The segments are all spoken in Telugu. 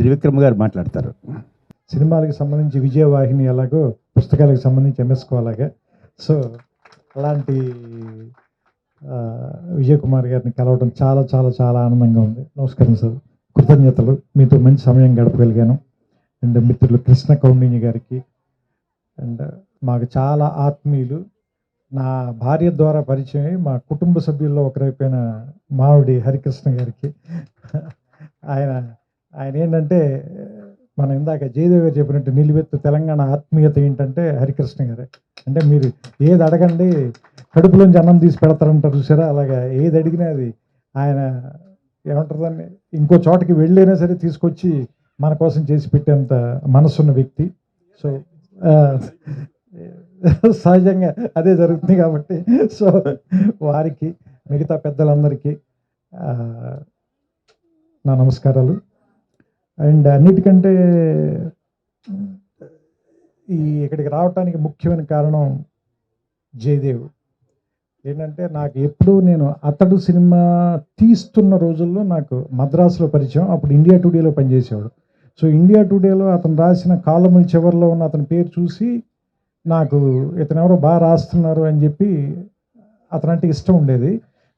త్రివిక్రమ్ గారు మాట్లాడతారు. సినిమాలకు సంబంధించి విజయవాహిని ఎలాగో పుస్తకాలకు సంబంధించి ఎంఎస్కో అలాగే. సో అలాంటి విజయ్ కుమార్ గారిని కలవడం చాలా చాలా చాలా ఆనందంగా ఉంది. నమస్కారం సార్, కృతజ్ఞతలు. మీతో మంచి సమయం గడపగలిగాను. అండ్ మిత్రులు కృష్ణ కౌండిన్య గారికి అండ్ మాకు చాలా ఆత్మీయులు, నా భార్య ద్వారా పరిచయం మా కుటుంబ సభ్యుల్లో ఒకరైపోయిన మావిడి హరికృష్ణ గారికి. ఆయన ఏంటంటే మనం ఇందాక జయదేవ్ గారు చెప్పినట్టు నిలువెత్తు తెలంగాణ ఆత్మీయత ఏంటంటే హరికృష్ణ గారే. అంటే మీరు ఏది అడగండి కడుపులోంచి అన్నం తీసి పెడతారంటారు చూసారా, అలాగా ఏది అడిగినా అది ఆయన ఏమంటారు ఇంకో చోటకి వెళ్ళైనా సరే తీసుకొచ్చి మన కోసం చేసి పెట్టేంత మనసున్న వ్యక్తి. సో సహజంగా అదే జరుగుతుంది కాబట్టి సో వారికి మిగతా పెద్దలందరికీ నా నమస్కారాలు. అండ్ అన్నిటికంటే ఇక్కడికి రావడానికి ముఖ్యమైన కారణం జయదేవ్. ఏంటంటే నాకు ఎప్పుడూ నేను అతడు సినిమా తీస్తున్న రోజుల్లో నాకు మద్రాసులో పరిచయం. అప్పుడు ఇండియా టుడేలో పనిచేసేవాడు. సో ఇండియా టుడేలో అతను రాసిన కాలముల చివరిలో ఉన్న అతని పేరు చూసి నాకు ఇతను ఎవరో బాగా రాస్తున్నారు అని చెప్పి అతనంటే ఇష్టం ఉండేది.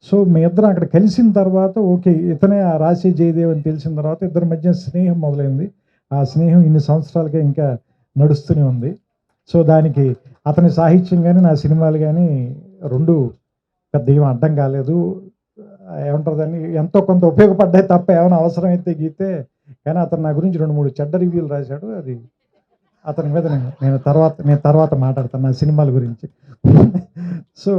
సో మీ ఇద్దరం అక్కడ కలిసిన తర్వాత ఓకే ఇతనే ఆ రాసే జయదేవ్ అని తెలిసిన తర్వాత ఇద్దరి మధ్య స్నేహం మొదలైంది. ఆ స్నేహం ఇన్ని సంవత్సరాలుగా ఇంకా నడుస్తూనే ఉంది. సో దానికి అతని సాహిత్యం కానీ నా సినిమాలు కానీ రెండు పెద్ద ఏం అడ్డం కాలేదు. ఏమంటారు ఎంతో కొంత ఉపయోగపడ్డాయి తప్ప ఏమైనా అవసరమైతే గీతే. కానీ అతను నా గురించి 2-3 చెడ్డ రివ్యూలు రాశాడు. అది అతని మీద నేను తర్వాత మాట్లాడతాను నా సినిమాల గురించి. సో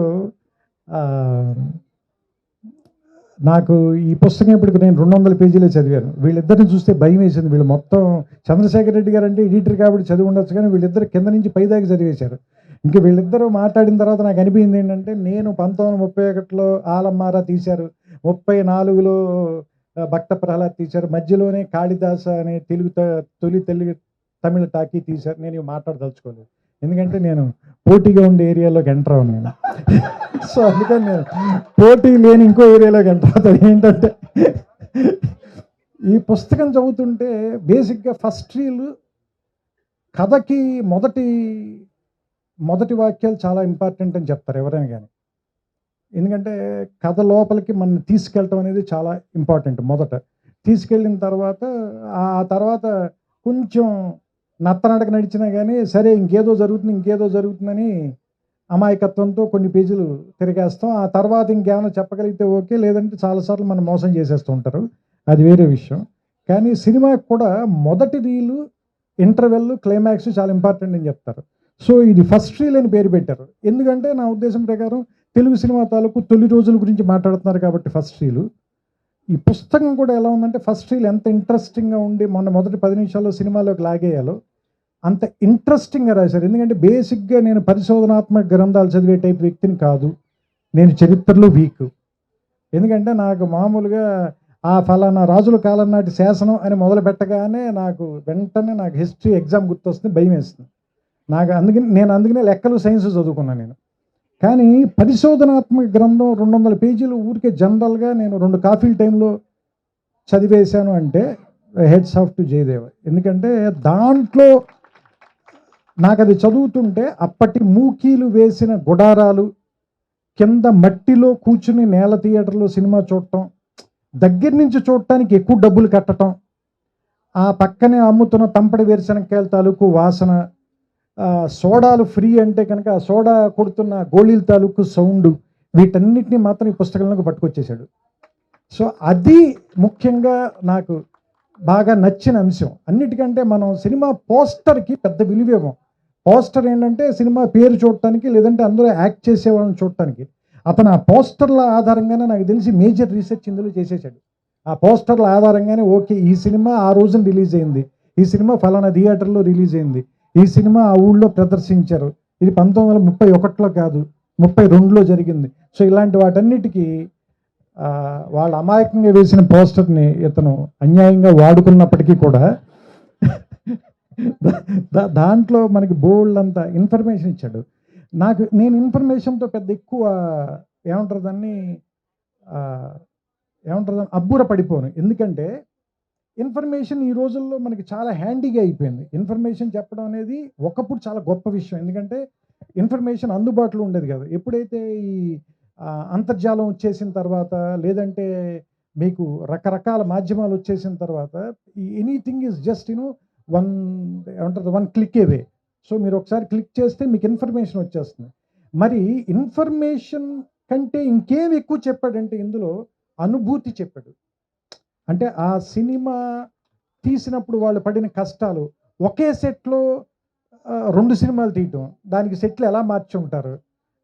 నాకు ఈ పుస్తకం ఇప్పటికి నేను 200 పేజీలే చదివాను. వీళ్ళిద్దరిని చూస్తే భయం వేసింది. వీళ్ళు మొత్తం చంద్రశేఖర్ రెడ్డి గారు అంటే ఎడిటర్ కాబట్టి చదివి ఉండొచ్చు, కానీ వీళ్ళిద్దరు కింద నుంచి పైదాకా చదివేశారు. ఇంకా వీళ్ళిద్దరూ మాట్లాడిన తర్వాత నాకు అనిపించింది ఏంటంటే నేను 1931లో ఆలమ్మారా తీశారు, 34లో భక్త ప్రహ్లాద్ తీశారు, మధ్యలోనే కాళిదాస అనే తొలి తమిళ టాకీ తీశారు. నేను ఇవి మాట్లాడదలుచుకోలేదు, ఎందుకంటే నేను పోటీగా ఉండే ఏరియాలోకి ఎంటర్ అవ్వను నేను. సో అందుకని నేను పోటీ లేని ఇంకో ఏరియాలోకి ఎంటర్ అవుతాను. ఏంటంటే ఈ పుస్తకం చదువుతుంటే బేసిక్గా ఫస్ట్ రీల్ కథకి మొదటి వాక్యాలు చాలా ఇంపార్టెంట్ అని చెప్తారు ఎవరైనా కానీ. ఎందుకంటే కథ లోపలికి మనం తీసుకెళ్ళటం అనేది చాలా ఇంపార్టెంట్. మొదట తీసుకెళ్ళిన తర్వాత కొంచెం నత్తనడక నడిచినా కానీ సరే ఇంకేదో జరుగుతుందని అమాయకత్వంతో కొన్ని పేజీలు తిరిగేస్తాం. ఆ తర్వాత ఇంకేమైనా చెప్పగలిగితే ఓకే, లేదంటే చాలాసార్లు మనం మోసం చేసేస్తూ ఉంటారు, అది వేరే విషయం. కానీ సినిమాకి కూడా మొదటి రీలు, ఇంటర్వెల్, క్లైమాక్స్ చాలా ఇంపార్టెంట్ అని చెప్తారు. సో ఇది ఫస్ట్ రీల్ అని పేరు పెట్టారు. ఎందుకంటే నా ఉద్దేశం ప్రకారం తెలుగు సినిమా తాలూకు తొలి రోజుల గురించి మాట్లాడుతున్నారు కాబట్టి ఫస్ట్ రీలు. ఈ పుస్తకం కూడా ఎలా ఉందంటే ఫస్ట్ రీల్ ఎంత ఇంట్రెస్టింగ్గా ఉండి మొదటి 10 నిమిషాల్లో సినిమాలోకి లాగేయాలో అంత ఇంట్రెస్టింగ్గా రాశారు. ఎందుకంటే బేసిక్గా నేను పరిశోధనాత్మక గ్రంథాలు చదివే టైప్ వ్యక్తిని కాదు, నేను చరిత్రలో వీక్. ఎందుకంటే నాకు మామూలుగా ఆ ఫలానా రాజుల కాలం నాటి శాసనం అని మొదలు పెట్టగానే వెంటనే నాకు హిస్టరీ ఎగ్జామ్ గుర్తొస్తుంది, భయం వేస్తుంది నాకు. అందుకనే లెక్కలు సైన్స్ చదువుకున్నాను నేను. కానీ పరిశోధనాత్మక గ్రంథం 200 పేజీలు ఊరికే జనరల్గా నేను 2 కాఫీల టైంలో చదివేశాను అంటే హెడ్స్ ఆఫ్ టు జయదేవ్. ఎందుకంటే దాంట్లో నాకు అది చదువుతుంటే అప్పటి మూకీలు వేసిన గుడారాలు, కింద మట్టిలో కూర్చుని నేల థియేటర్లో సినిమా చూడటం, దగ్గర నుంచి చూడటానికి ఎక్కువ డబ్బులు కట్టడం, ఆ పక్కనే అమ్ముతున్న తంపడి వేరుశనక్కాయల తాలూకు వాసన, సోడాలు ఫ్రీ అంటే కనుక ఆ సోడా కొడుతున్న గోళీల తాలూకు సౌండ్, వీటన్నిటిని మాత్రం ఈ పుస్తకంలోకి పట్టుకొచ్చేసాడు. సో అది ముఖ్యంగా నాకు బాగా నచ్చిన అంశం. అన్నిటికంటే మనం సినిమా పోస్టర్కి పెద్ద విలువేమో. పోస్టర్ ఏంటంటే సినిమా పేరు చూడటానికి, లేదంటే అందులో యాక్ట్ చేసేవాళ్ళని చూడటానికి. అతను ఆ పోస్టర్ల ఆధారంగానే నాకు తెలిసి మేజర్ రీసెర్చ్ ఇందులో చేసేసాడు. ఆ పోస్టర్ల ఆధారంగానే ఓకే ఈ సినిమా ఆ రోజున రిలీజ్ అయింది, ఈ సినిమా ఫలానా థియేటర్లో రిలీజ్ అయింది, ఈ సినిమా ఆ ఊళ్ళో ప్రదర్శించారు, ఇది 1931లో కాదు 32లో జరిగింది. సో ఇలాంటి వాటన్నిటికీ వాళ్ళు అమాయకంగా వేసిన పోస్టర్ని ఇతను అన్యాయంగా వాడుకున్నప్పటికీ కూడా దాంట్లో మనకి బోల్డ్ అంత ఇన్ఫర్మేషన్ ఇచ్చాడు. నేను ఇన్ఫర్మేషన్తో పెద్ద ఎక్కువ ఏమంటారు దాన్ని అబ్బుర పడిపోను. ఎందుకంటే ఇన్ఫర్మేషన్ ఈ రోజుల్లో మనకి చాలా హ్యాండీగా అయిపోయింది. ఇన్ఫర్మేషన్ చెప్పడం అనేది ఒకప్పుడు చాలా గొప్ప విషయం. ఎందుకంటే ఇన్ఫర్మేషన్ అందుబాటులో ఉండేది కాదు. ఎప్పుడైతే ఈ అంతర్జాలం వచ్చేసిన తర్వాత, లేదంటే మీకు రకరకాల మాధ్యమాలు వచ్చేసిన తర్వాత, ఈ ఎనీథింగ్ ఈజ్ జస్ట్ వన్ ఏమంటారు, వన్ క్లిక్ అవే. సో మీరు ఒకసారి క్లిక్ చేస్తే మీకు ఇన్ఫర్మేషన్ వచ్చేస్తుంది. మరి ఇన్ఫర్మేషన్ కంటే ఇంకేం ఎక్కువ చెప్పాడంటే ఇందులో అనుభూతి చెప్పాడు. అంటే ఆ సినిమా తీసినప్పుడు వాళ్ళు పడిన కష్టాలు, ఒకే సెట్లో 2 సినిమాలు తీయటం, దానికి సెట్లు ఎలా మార్చి ఉంటారు.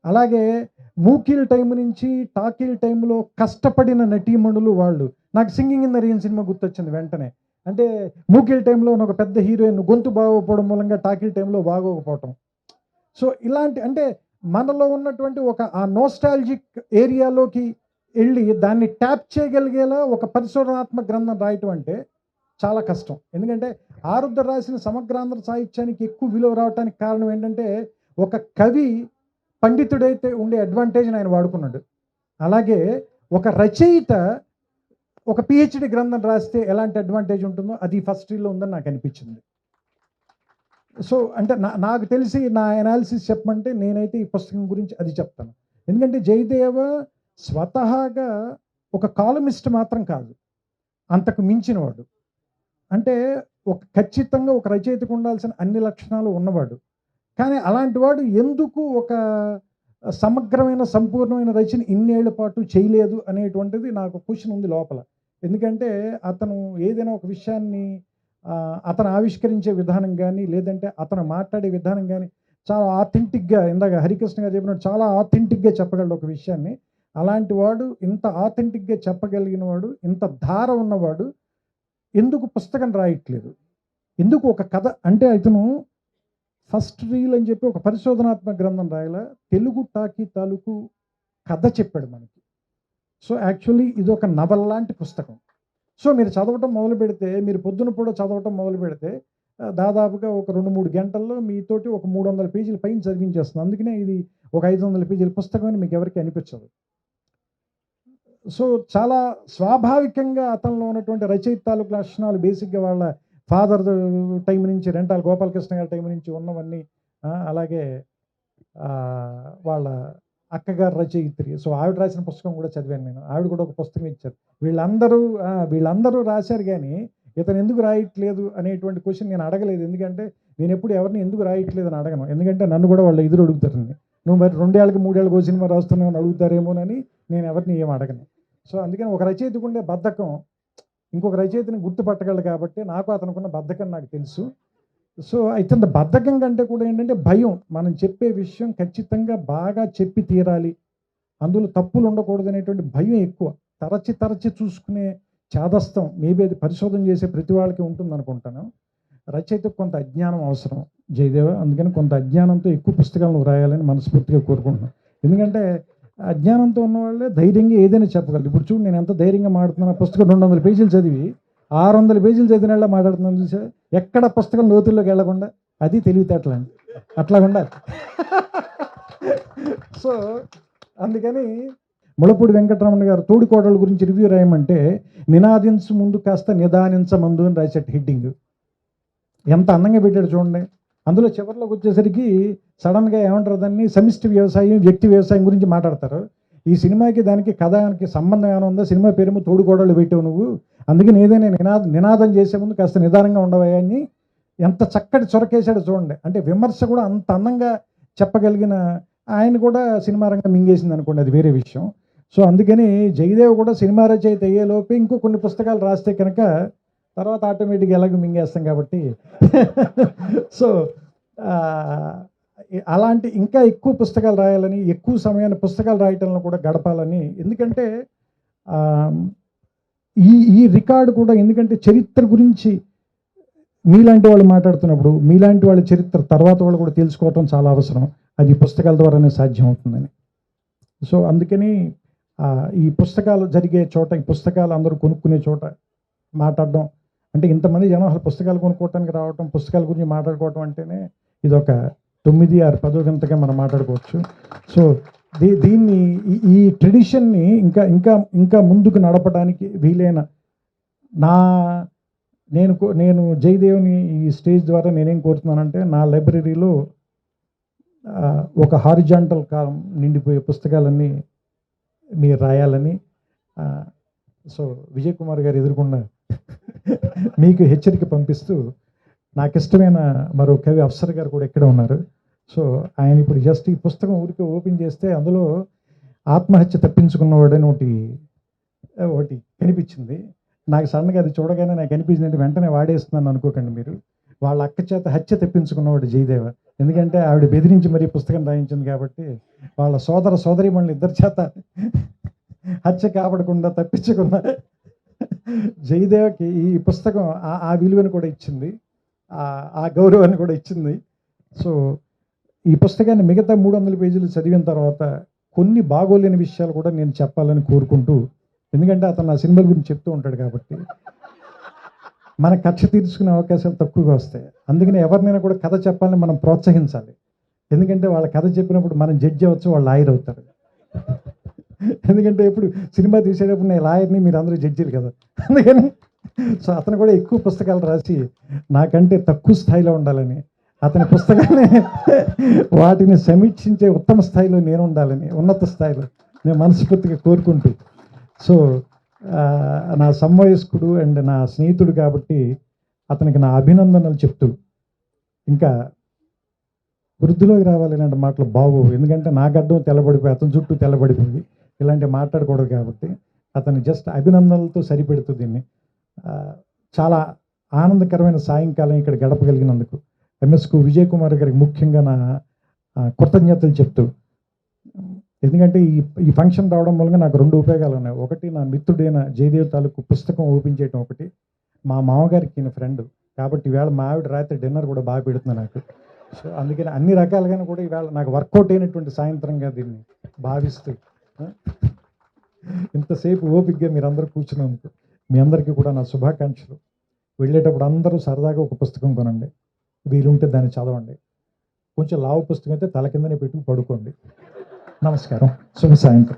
అలాగే మూకీల టైం నుంచి టాకీల టైంలో కష్టపడిన నటీమణులు వాళ్ళు. నాకు singing in the rain cinema గుర్తొచ్చింది వెంటనే. అంటే మూకీల టైంలో ఒక పెద్ద హీరోయిన్ గొంతు బాగోకపోవడం మూలంగా టాకీల టైంలో బాగోకపోవటం. సో ఇలాంటి అంటే మనలో ఉన్నటువంటి ఒక ఆ నోస్టాలజిక్ ఏరియాలోకి వెళ్ళి దాన్ని ట్యాప్ చేయగలిగేలా ఒక పరిశోధనాత్మక గ్రంథం రాయటం అంటే చాలా కష్టం. ఎందుకంటే ఆరుద్ర రాసిన సమగ్రాంధ్ర సాహిత్యానికి ఎక్కువ విలువ రావడానికి కారణం ఏంటంటే, ఒక కవి పండితుడైతే ఉండే అడ్వాంటేజ్ని ఆయన వాడుకున్నాడు. అలాగే ఒక రచయిత ఒక పిహెచ్డి గ్రంథం రాస్తే ఎలాంటి అడ్వాంటేజ్ ఉంటుందో అది ఫస్ట్ రీల్లో ఉందని నాకు అనిపించింది. సో అంటే నాకు తెలిసి నా అనాలిసిస్ చెప్పమంటే నేనైతే ఈ పుస్తకం గురించి అది చెప్తాను. ఎందుకంటే జయదేవ స్వతహాగా ఒక కాలమిస్ట్ మాత్రం కాదు, అంతకు మించినవాడు. అంటే ఖచ్చితంగా ఒక రచయితకు ఉండాల్సిన అన్ని లక్షణాలు ఉన్నవాడు. కానీ అలాంటి వాడు ఎందుకు ఒక సమగ్రమైన సంపూర్ణమైన రచన ఇన్నేళ్ల పాటు చేయలేదు అనేటువంటిది నాకు క్వశ్చన్ ఉంది లోపల. ఎందుకంటే అతను ఏదైనా ఒక విషయాన్ని అతను ఆవిష్కరించే విధానం కానీ, లేదంటే అతను మాట్లాడే విధానం కానీ చాలా ఆథెంటిక్గా, ఇందాక హరికృష్ణ గారు చెప్పినట్టు చాలా ఆథెంటిక్గా చెప్పగలడు ఒక విషయాన్ని. అలాంటి వాడు, ఇంత ఆథెంటిక్గా చెప్పగలిగిన వాడు, ఇంత ధార ఉన్నవాడు ఎందుకు పుస్తకం రాయట్లేదు? ఎందుకు ఒక కథ అంటే ఇతను ఫస్ట్ రీల్ అని చెప్పి ఒక పరిశోధనాత్మక గ్రంథం రాయాల, తెలుగు టాకీ తాలూకు కథ చెప్పాడు మనకి. సో యాక్చువల్లీ ఇది ఒక నవల లాంటి పుస్తకం. సో మీరు చదవటం మొదలు పెడితే, మీరు పొద్దున పూట చదవటం మొదలు పెడితే దాదాపుగా ఒక 2-3 గంటల్లో మీతోటి ఒక 300 పేజీల పైన చదివించేస్తుంది. అందుకనే ఇది ఒక 500 పేజీల పుస్తకం అని మీకు ఎవరికి అనిపించదు. సో చాలా స్వాభావికంగా అతనిలో ఉన్నటువంటి రచయిత తాలూకు లక్షణాలు బేసిక్గా వాళ్ళ ఫాదర్ టైం నుంచి, రెంటాల గోపాలకృష్ణ గారి టైం నుంచి ఉన్నవన్నీ, అలాగే వాళ్ళ అక్కగారు రచయిత్రి. సో ఆవిడ రాసిన పుస్తకం కూడా చదివాను నేను. ఆవిడ కూడా ఒక పుస్తకం ఇచ్చారు. వీళ్ళందరూ రాశారు, కానీ ఇతను ఎందుకు రాయట్లేదు అనేటువంటి క్వశ్చన్ నేను అడగలేదు. ఎందుకంటే నేను ఎప్పుడు ఎవరిని ఎందుకు రాయట్లేదు అని అడగను. ఎందుకంటే నన్ను కూడా వాళ్ళు ఎదురు అడుగుతారండి. నువ్వు మరి 2 ఏళ్ళకి 3 ఏళ్ళకి సినిమా రాస్తున్నావు అని అడుగుతారేమోనని నేను ఎవరిని ఏం అడగను. సో అందుకని ఒక రచయితకు ఉండే బద్ధకం ఇంకొక రచయితని గుర్తుపట్టగలడు. కాబట్టి నాకు అతనుకున్న బద్ధకం నాకు తెలుసు. సో అయితే బద్ధకం కంటే కూడా ఏంటంటే భయం. మనం చెప్పే విషయం ఖచ్చితంగా బాగా చెప్పి తీరాలి, అందులో తప్పులు ఉండకూడదు అనేటువంటి భయం ఎక్కువ. తరచి చూసుకునే చాదస్తం మేబీ అది పరిశోధన చేసే ప్రతి వాళ్ళకి ఉంటుంది అనుకుంటాను. రచయితకు కొంత అజ్ఞానం అవసరం జయదేవ. అందుకని కొంత అజ్ఞానంతో ఎక్కువ పుస్తకాలను రాయాలని మనస్ఫూర్తిగా కోరుకుంటున్నాను. ఎందుకంటే అజ్ఞానంతో ఉన్నవాళ్ళే ధైర్యంగా ఏదైనా చెప్పగలరు. ఇప్పుడు చూడు, నేను ఎంత ధైర్యంగా మాట్లాడుతున్నా. పుస్తకం 200 పేజీలు చదివి 600 పేజీలు చదివిన వాళ్ళ మాట్లాడుతున్నాను చూసా. ఎక్కడ పుస్తకం లోతుల్లోకి వెళ్లకుండా, అది తెలివితేటలండి, అట్లా ఉండాలి. సో అందుకని ముళపూడి వెంకటరమణ గారు తోడికోడళ్ళ గురించి రివ్యూ రాయమంటే, నినాదించు ముందు కాస్త నిదానించమందు అని రాసేట హెడ్డింగ్ ఎంత అందంగా పెట్టాడు చూడండి. అందులో చివరిలోకి వచ్చేసరికి సడన్గా ఏమంటారు, దాన్ని సమిష్టి వ్యవసాయం, వ్యక్తి వ్యవసాయం గురించి మాట్లాడతారు. ఈ సినిమాకి దానికి కథానికి సంబంధం ఏమైనా ఉందా? సినిమా పేరేమో తోడుకోడళ్ళు పెట్టావు నువ్వు, అందుకని ఏదైనా నినాదం చేసే ముందు కాస్త నిదానంగా ఉండవా అని ఎంత చక్కటి చొరకేశాడు చూడండి. అంటే విమర్శ కూడా అంత అందంగా చెప్పగలిగిన ఆయన కూడా సినిమా రంగం మింగేసింది అనుకోండి, అది వేరే విషయం. సో అందుకని జయదేవ్ కూడా సినిమా రచయిత అయ్యేలోపే ఇంకో కొన్ని పుస్తకాలు రాస్తే కనుక తర్వాత ఆటోమేటిక్గా ఎలాగో మింగేస్తాం కాబట్టి సో అలాంటి ఇంకా ఎక్కువ పుస్తకాలు రాయాలని, ఎక్కువ సమయాన్ని పుస్తకాలు రాయటంలో కూడా గడపాలని. ఎందుకంటే ఈ రికార్డు కూడా, ఎందుకంటే చరిత్ర గురించి మీలాంటి వాళ్ళు మాట్లాడుతున్నప్పుడు మీలాంటి వాళ్ళ చరిత్ర తర్వాత వాళ్ళు కూడా తెలుసుకోవటం చాలా అవసరం. అది పుస్తకాల ద్వారానే సాధ్యం అవుతుందని. సో అందుకని ఈ పుస్తకాలు జరిగే చోట, ఈ పుస్తకాలు అందరూ కొనుక్కునే చోట మాట్లాడడం అంటే, ఇంతమంది జనం పుస్తకాలు కొనుక్కోవటానికి రావటం, పుస్తకాల గురించి మాట్లాడుకోవటం అంటేనే ఇది ఒక 9-10 గంటగా మనం మాట్లాడుకోవచ్చు. సో దీన్ని ఈ ట్రెడిషన్ని ఇంకా ఇంకా ఇంకా ముందుకు నడపడానికి వీలైన నేను జయదేవ్‌ని ఈ స్టేజ్ ద్వారా నేనేం కోరుతున్నానంటే, నా లైబ్రరీలో ఒక హారిజాంటల్ కాలం నిండిపోయే పుస్తకాలన్నీ మీరు రాయాలని సో విజయ్ కుమార్ గారు ఎదురుగుండా మీకు హెచ్చరిక పంపిస్తూ, నాకిష్టమైన మరో కవి అఫ్సర్ గారు కూడా ఇక్కడే ఉన్నారు. సో ఆయన ఇప్పుడు జస్ట్ ఈ పుస్తకం ఊరికే ఓపెన్ చేస్తే అందులో ఆత్మహత్య తప్పించుకున్నవాడని ఒకటి కనిపించింది. నాకు సడన్‌గా అది చూడగానే నాకు అనిపించిందంటే వెంటనే వాడేస్తున్నాను అనుకోకండి మీరు. వాళ్ళ అక్క చేత హత్య తెప్పించుకున్నవాడు జయదేవ. ఎందుకంటే ఆవిడ బెదిరించి మరీ పుస్తకం రాయించింది కాబట్టి, వాళ్ళ సోదరీమణులు ఇద్దరి చేత హత్య కాబడకుండా తప్పించుకున్న జయదేవకి ఈ పుస్తకం ఆ విలువను కూడా ఇచ్చింది. ఆ గౌరవాన్ని కూడా ఇచ్చింది. సో ఈ పుస్తకాన్ని మిగతా 300 పేజీలు చదివిన తర్వాత కొన్ని బాగోలేని విషయాలు కూడా నేను చెప్పాలని కోరుకుంటూ, ఎందుకంటే అతను నా సినిమాల గురించి చెప్తూ ఉంటాడు కాబట్టి, మన కక్ష తీర్చుకునే అవకాశాలు తక్కువగా వస్తాయి. అందుకని ఎవరినైనా కూడా కథ చెప్పాలని మనం ప్రోత్సహించాలి. ఎందుకంటే వాళ్ళ కథ చెప్పినప్పుడు మనం జడ్జి అవ్వచ్చు, వాళ్ళు లాయర్ అవుతారు. ఎందుకంటే ఇప్పుడు సినిమా తీసేటప్పుడు నేను లాయర్ని, మీరు అందరూ జడ్జీలు కదా. అందుకని సో అతను కూడా ఎక్కువ పుస్తకాలు రాసి నాకంటే తక్కువ స్థాయిలో ఉండాలని, అతని పుస్తకాన్ని వాటిని సమీక్షించే ఉత్తమ స్థాయిలో నేను ఉండాలని, ఉన్నత స్థాయిలో నేను మనస్ఫూర్తిగా కోరుకుంటూ, సో నా సమవయస్కుడు అండ్ నా స్నేహితుడు కాబట్టి అతనికి నా అభినందనలు చెప్తూ, ఇంకా వృద్ధిలోకి రావాలి ఇలాంటి మాటలు బాగోవు. ఎందుకంటే నా గడ్డం తెల్లబడిపోయి అతని చుట్టూ తెల్లబడిపోయి ఇలాంటివి మాట్లాడకూడదు కాబట్టి అతను జస్ట్ అభినందనలతో సరిపెడుతూ దీన్ని చాలా ఆనందకరమైన సాయంకాలం ఇక్కడ గడపగలిగినందుకు ఎంఎస్కు విజయ్ కుమార్ గారికి ముఖ్యంగా నా కృతజ్ఞతలు చెప్తూ, ఎందుకంటే ఈ ఫంక్షన్ రావడం మూలంగా నాకు 2 ఉపయోగాలు ఉన్నాయి. ఒకటి, నా మిత్రుడైన జయదేవ్ తాలూకు పుస్తకం ఓపెన్ చేయడం ఒకటి, మా మామగారికి ఈయన ఫ్రెండ్ కాబట్టి ఈవేళ మా ఆవిడ రాత్రి డిన్నర్ కూడా బాగా పెడుతుంది నాకు. సో అందుకని అన్ని రకాలుగాను కూడా ఈవేళ నాకు వర్కౌట్ అయినటువంటి సాయంత్రంగా దీన్ని భావిస్తూ, ఇంతసేపు ఓపికగా మీరందరూ కూర్చున్నందుకు మీ అందరికీ కూడా నా శుభాకాంక్షలు. వెళ్ళేటప్పుడు అందరూ సరదాగా ఒక పుస్తకం కొనండి, వీలుంటే దాన్ని చదవండి. కొంచెం లావు పుస్తకం అయితే తల కిందనే పెట్టుకు పడుకోండి. నమస్కారం, శుభ సాయంత్రం.